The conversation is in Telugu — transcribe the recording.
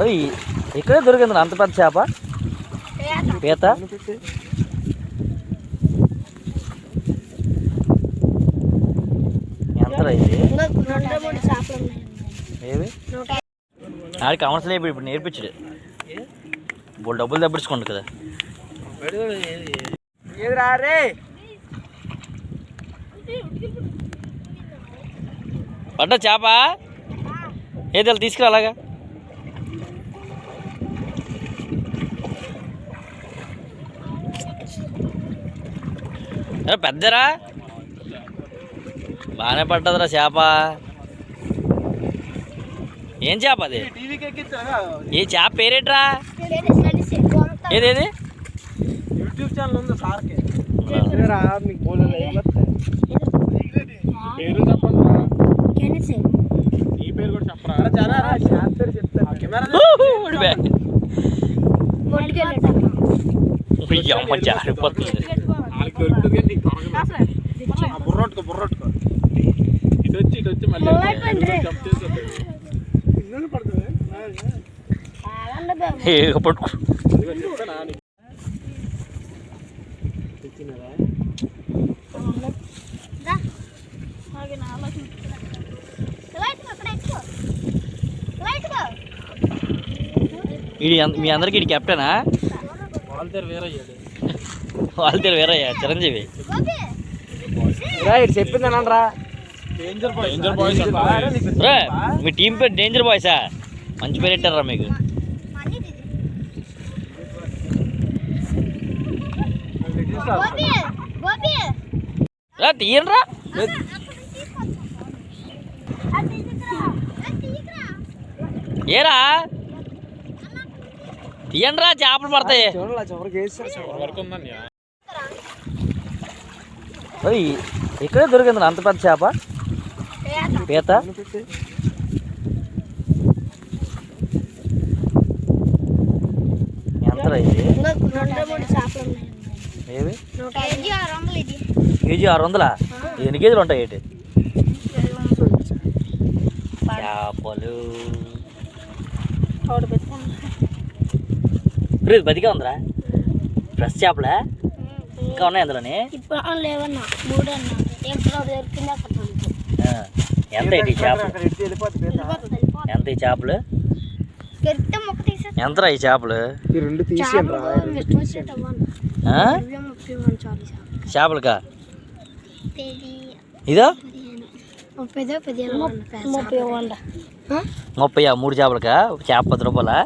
అది ఇక్కడే దొరికింది అంత పెద్ద చేప పీత. ఎంత ఇది ఏవి ఆడికి అవసరం లేదు, ఇప్పుడు నేర్పించడు. బోల్ డబ్బులు తప్పించుకోండి కదా. పడ్డ చేప ఏదో తీసుకురా అలాగా. పెద్దరా బాగానే పడ్డదిరా చేప. ఏం చేప అది? ఏ చేప పేరేట్రా? ఏదేది యూట్యూబ్ ఛానల్ ఉంది సార్కి. ఈ పేరు కూడా చెప్పరా? బుర్రొట్టుకో బుర్రొట్టుకో. ఇటు వచ్చి మళ్ళీ పట్టుకో. మీ అందరికి ఇది కెప్టెనా? వాళ్ళతో వేరయ్యా చిరంజీవి చెప్పిందనరా. మీ టీం పేరు డేంజర్ బాయ్సా? మంచి పేరు పెట్టారా మీకు? తీయండిరా. ఏరా తీయండిరా, చేపలు పడతాయి. అది ఇక్కడే దొరికింది అంత పెద్ద చేప పీత. ఎంత ఇది ఏవి? కేజీ 600. ఎన్ని కేజీలు ఉంటాయి ఏంటి చేపలు? ఇప్పుడు బతికే ఉందిరా. ఫ్రెష్ చేపలే ఇంకా ఉన్నాయి అందులోని. ఎంత ఈ చేపలు? ఎంత ఈ చేపలు? ఎంతరా ఈ చేపలు? చేపలకా ఇదో 30 3 చేపలకా? చేప 10 రూపాయలా?